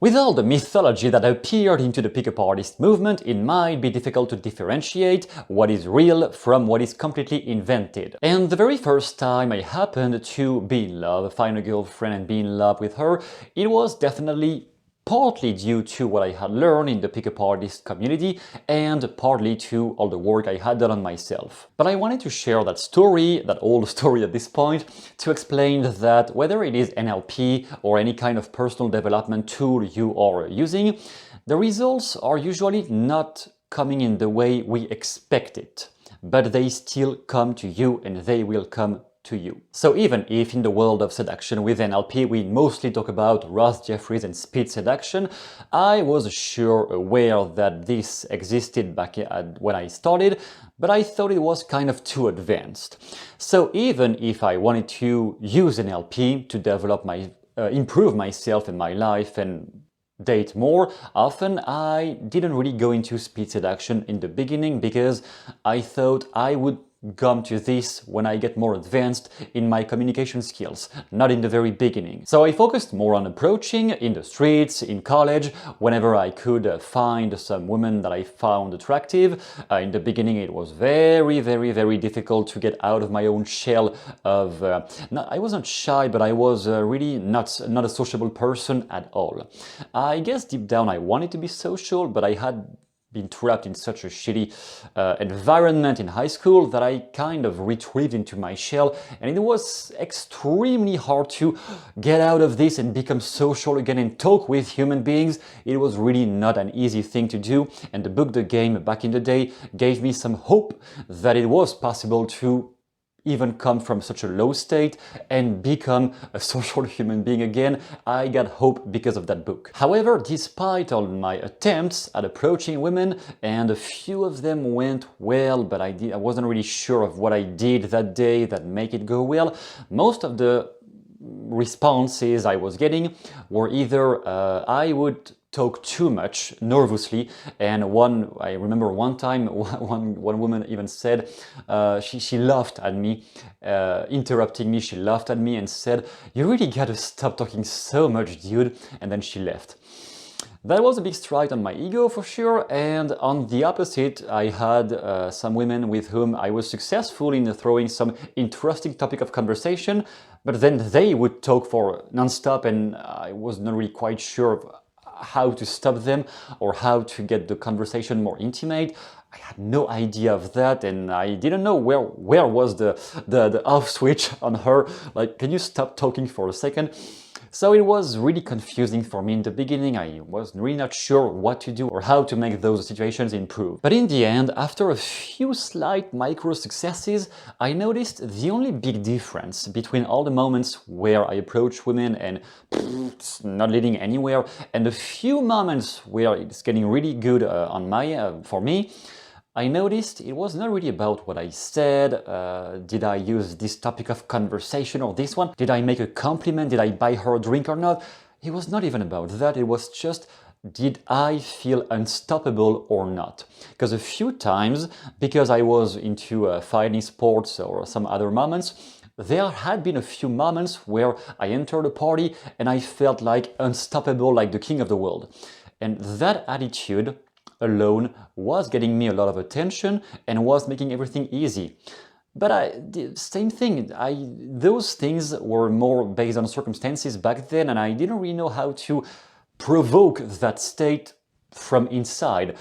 With all the mythology that appeared into the pickup artist movement, it might be difficult to differentiate what is real from what is completely invented. And the very first time I happened to be in love, find a girlfriend and be in love with her, it was definitely partly due to what I had learned in the pickup artist community and partly to all the work I had done on myself. But I wanted to share that story, that old story at this point, to explain that whether it is NLP or any kind of personal development tool you are using, the results are usually not coming in the way we expect it, but they still come to you and they will come to you. So even if in the world of seduction with NLP we mostly talk about Ross Jeffries and speed seduction, I was sure aware that this existed back when I started, but I thought it was kind of too advanced. So even if I wanted to use NLP to develop improve myself in my life and date more often, I didn't really go into speed seduction in the beginning because I thought I would come to this when I get more advanced in my communication skills, not in the very beginning. So I focused more on approaching in the streets, in college, whenever I could find some women that I found attractive. In the beginning it was very difficult to get out of my own shell of... I wasn't shy, but I was really not a sociable person at all. I guess deep down I wanted to be social, but I had been trapped in such a shitty environment in high school that I kind of retrieved into my shell, and it was extremely hard to get out of this and become social again and talk with human beings. It was really not an easy thing to do, and the book The Game back in the day gave me some hope that it was possible to even come from such a low state and become a social human being again. I got hope because of that book. However, despite all my attempts at approaching women, and a few of them went well, but I wasn't really sure of what I did that day that make it go well, most of the responses I was getting were either I would talk too much nervously, and I remember one time one woman even said she laughed at me, interrupting me. She laughed at me and said, "You really gotta stop talking so much, dude," and then she left. That was a big strike on my ego for sure, and on the opposite I had some women with whom I was successful in throwing some interesting topic of conversation, but then they would talk for non-stop and I was not really quite sure of how to stop them or how to get the conversation more intimate. I had no idea of that, and I didn't know where was the off switch on her, like, can you stop talking for a second? So it was really confusing for me in the beginning. I was really not sure what to do or how to make those situations improve. But in the end, after a few slight micro successes, I noticed the only big difference between all the moments where I approach women and it's not leading anywhere, and a few moments where it's getting really good for me, I noticed it was not really about what I said. Did I use this topic of conversation or this one? Did I make a compliment? Did I buy her a drink or not? It was not even about that. It was just, did I feel unstoppable or not? Because a few times, because I was into fighting sports or some other moments, there had been a few moments where I entered a party and I felt like unstoppable, like the king of the world. And that attitude alone was getting me a lot of attention and was making everything easy. But the same thing, those things were more based on circumstances back then, and I didn't really know how to provoke that state from inside.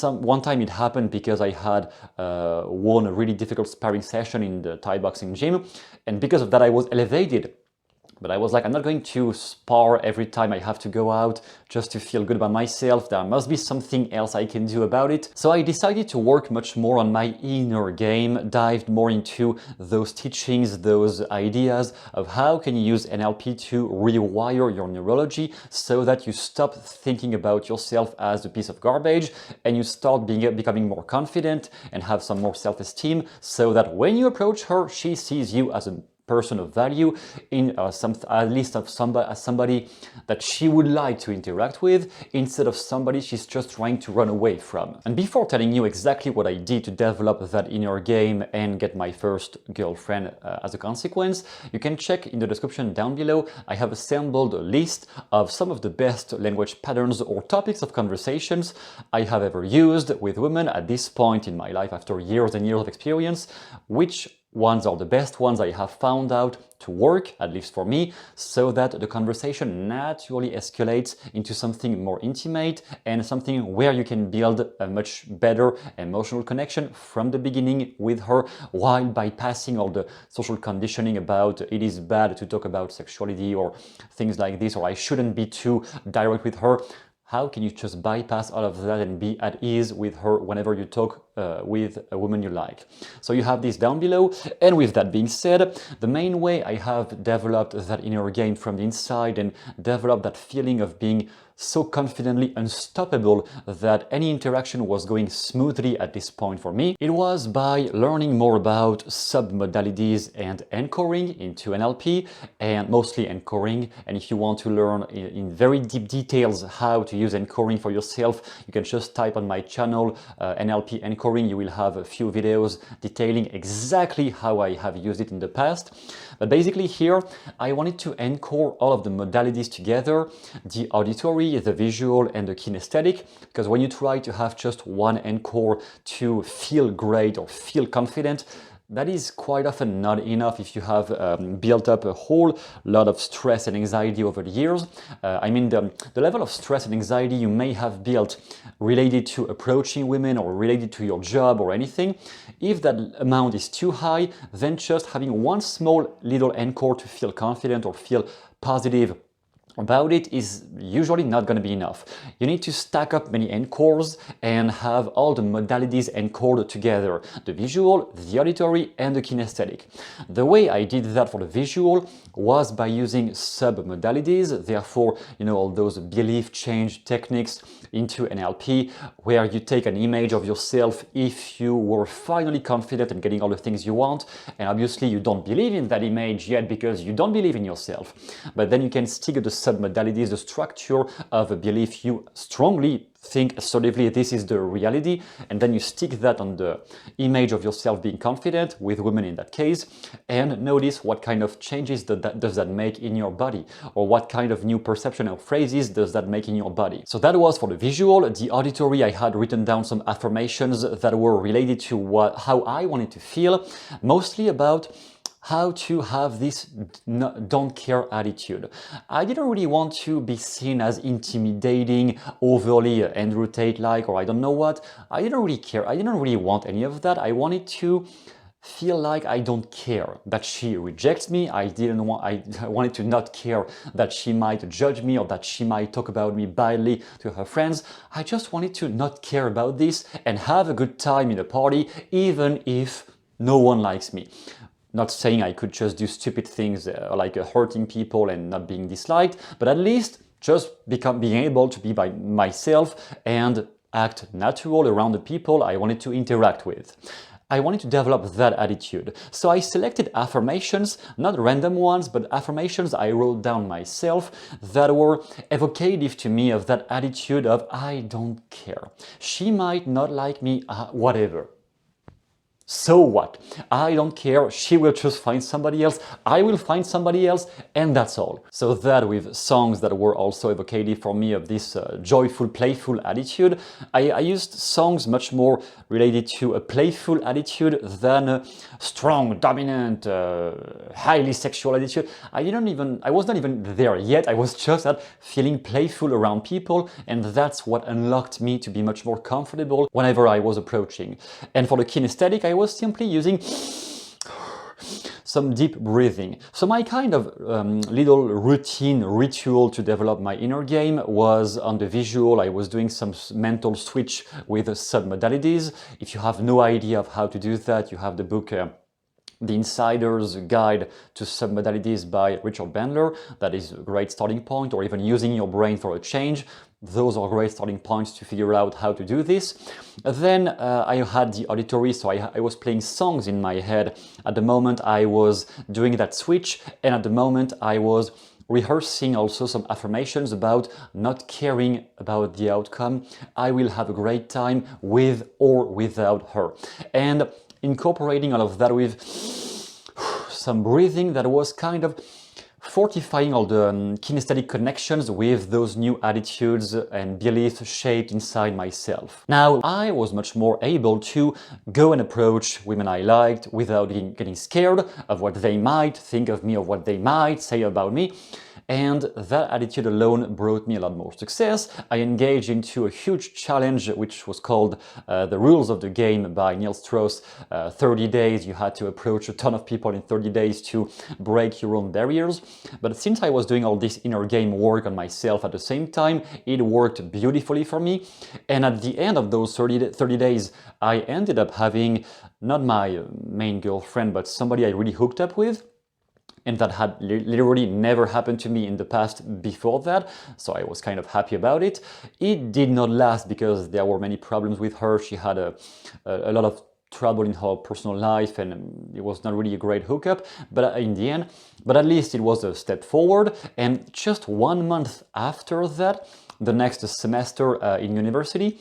One time it happened because I had won a really difficult sparring session in the Thai boxing gym, and because of that I was elevated. But I was like, I'm not going to spar every time I have to go out just to feel good about myself. There must be something else I can do about it. So I decided to work much more on my inner game, dived more into those teachings, those ideas of how can you use NLP to rewire your neurology so that you stop thinking about yourself as a piece of garbage and you start becoming more confident and have some more self-esteem, so that when you approach her, she sees you as a person of value, in at least of somebody that she would like to interact with, instead of somebody she's just trying to run away from. And before telling you exactly what I did to develop that inner game and get my first girlfriend as a consequence, you can check in the description down below. I have assembled a list of some of the best language patterns or topics of conversations I have ever used with women at this point in my life after years and years of experience, which ones are the best ones I have found out to work, at least for me, so that the conversation naturally escalates into something more intimate and something where you can build a much better emotional connection from the beginning with her, while bypassing all the social conditioning about it is bad to talk about sexuality or things like this, or I shouldn't be too direct with her. How can you just bypass all of that and be at ease with her whenever you talk with a woman you like? So you have this down below. And with that being said, the main way I have developed that inner game from the inside and developed that feeling of being so confidently unstoppable that any interaction was going smoothly at this point for me, it was by learning more about submodalities and anchoring into NLP, and mostly anchoring. And if you want to learn in very deep details how to use anchoring for yourself, you can just type on my channel NLP anchoring. You will have a few videos detailing exactly how I have used it in the past. But basically here, I wanted to anchor all of the modalities together, the auditory, the visual, and the kinesthetic, because when you try to have just one anchor to feel great or feel confident, that is quite often not enough if you have built up a whole lot of stress and anxiety over the years. I mean, the level of stress and anxiety you may have built related to approaching women or related to your job or anything, if that amount is too high, then just having one small little anchor to feel confident or feel positive about it is usually not going to be enough. You need to stack up many anchors and have all the modalities anchored together: the visual, the auditory, and the kinesthetic. The way I did that for the visual was by using submodalities, therefore, all those belief change techniques into NLP, where you take an image of yourself if you were finally confident and getting all the things you want, and obviously you don't believe in that image yet because you don't believe in yourself, but then you can stick to the submodalities, the structure of a belief you strongly think assertively this is the reality, and then you stick that on the image of yourself being confident with women in that case, and notice what kind of changes does that make in your body, or what kind of new perception or phrases does that make in your body. So that was for the visual. The auditory, I had written down some affirmations that were related to how I wanted to feel, mostly about how to have this don't care attitude. I didn't really want to be seen as intimidating, overly Andrew Tate-like, or I don't know what. I didn't really care. I didn't really want any of that. I wanted to feel like I don't care that she rejects me. I wanted to not care that she might judge me or that she might talk about me badly to her friends. I just wanted to not care about this and have a good time in a party, even if no one likes me. Not saying I could just do stupid things like hurting people and not being disliked, but at least just being able to be by myself and act natural around the people I wanted to interact with. I wanted to develop that attitude. So I selected affirmations, not random ones, but affirmations I wrote down myself that were evocative to me of that attitude of I don't care. She might not like me, whatever. So what? I don't care, she will just find somebody else, I will find somebody else, and that's all. So that with songs that were also evocative for me of this joyful, playful attitude, I used songs much more related to a playful attitude than a strong, dominant, highly sexual attitude. I was not even there yet, I was just at feeling playful around people, and that's what unlocked me to be much more comfortable whenever I was approaching. And for the kinesthetic, I was simply using some deep breathing. So my kind of little routine, ritual to develop my inner game was on the visual. I was doing some mental switch with submodalities. If you have no idea of how to do that, you have the book The Insider's Guide to Submodalities by Richard Bandler. That is a great starting point, or even using your brain for a change. those are great starting points to figure out how to do this. Then I had the auditory, so I was playing songs in my head at the moment I was doing that switch, and at the moment I was rehearsing also some affirmations about not caring about the outcome. I will have a great time with or without her. And incorporating all of that with some breathing that was kind of fortifying all the kinesthetic connections with those new attitudes and beliefs shaped inside myself. Now, I was much more able to go and approach women I liked without getting scared of what they might think of me or what they might say about me. And that attitude alone brought me a lot more success. I engaged into a huge challenge which was called The Rules of the Game by Neil Strauss. 30 days, you had to approach a ton of people in 30 days to break your own barriers. But since I was doing all this inner game work on myself at the same time, it worked beautifully for me. And at the end of those 30 days, I ended up having not my main girlfriend, but somebody I really hooked up with. And that had literally never happened to me in the past before that, so I was kind of happy about it. It did not last because there were many problems with her. She had a lot of trouble in her personal life, and it was not really a great hookup, but in the end, but at least it was a step forward. And just 1 month after that, the next semester in university,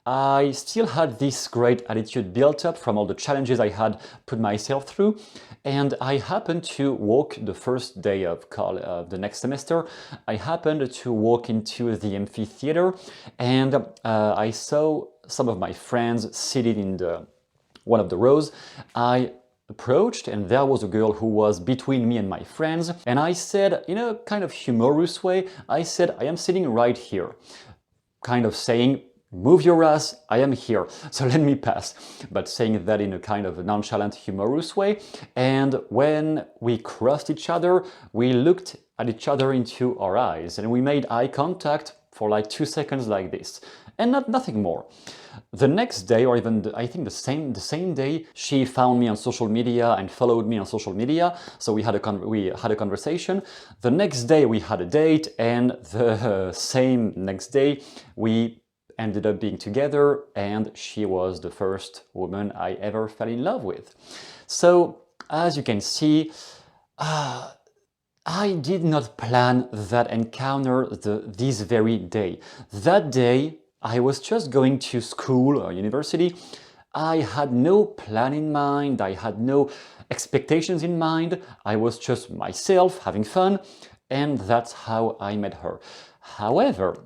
I still had this great attitude built up from all the challenges I had put myself through. And I happened to walk the first day of the next semester. I happened to walk into the amphitheater, and I saw some of my friends seated in one of the rows. I approached, and there was a girl who was between me and my friends, and I said, in a kind of humorous way, I said, I am sitting right here, kind of saying, move your ass, I am here, so let me pass, but saying that in a kind of nonchalant, humorous way. And when we crossed each other, we looked at each other into our eyes, and we made eye contact for like 2 seconds like this, and nothing more. The next day, or even I think the same day, she found me on social media and followed me on social media. So we had a conversation. The next day we had a date, and the same next day we ended up being together, and she was the first woman I ever fell in love with. So as you can see, I did not plan that encounter this very day. That day, I was just going to school or university. I had no plan in mind. I had no expectations in mind. I was just myself, having fun, and that's how I met her. However,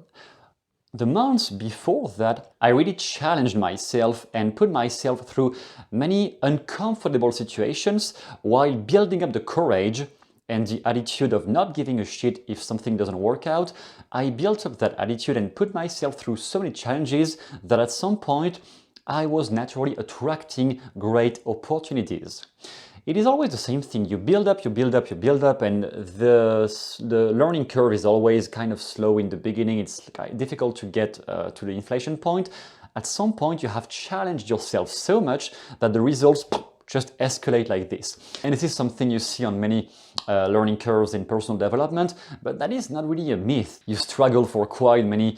the months before that, I really challenged myself and put myself through many uncomfortable situations while building up the courage and the attitude of not giving a shit if something doesn't work out. I built up that attitude and put myself through so many challenges that at some point I was naturally attracting great opportunities. It is always the same thing. You build up, you build up, you build up, and the learning curve is always kind of slow in the beginning. It's difficult to get to the inflection point. At some point, you have challenged yourself so much that the results just escalate like this. And this is something you see on many learning curves in personal development, but that is not really a myth. You struggle for quite many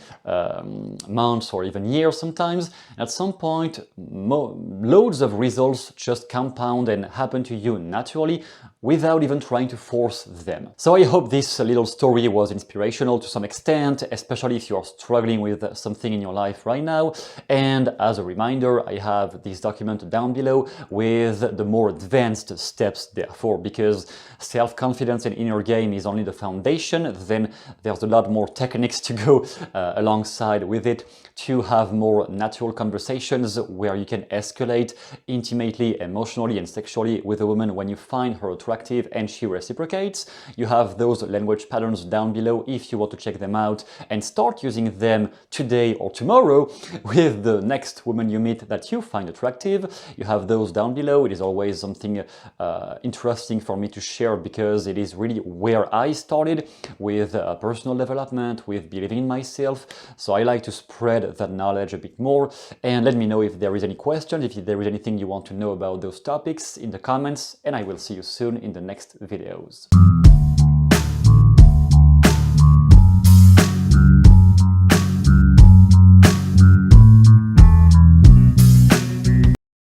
months or even years sometimes. At some point, loads of results just compound and happen to you naturally without even trying to force them. So I hope this little story was inspirational to some extent, especially if you are struggling with something in your life right now. And as a reminder, I have this document down below with the more advanced steps, therefore, because self-confidence and inner game is only the foundation. Then there's a lot more techniques to go alongside with it to have more natural conversations where you can escalate intimately, emotionally and sexually with a woman when you find her attractive and she reciprocates. You have those language patterns down below if you want to check them out and start using them today or tomorrow with the next woman you meet that you find attractive. You have those down below. It is always something interesting for me to share because it is really where I started with personal development, with believing in myself. So I like to spread that knowledge a bit more, and let me know if there is any questions, if there is anything you want to know about those topics in the comments, and I will see you soon in the next videos.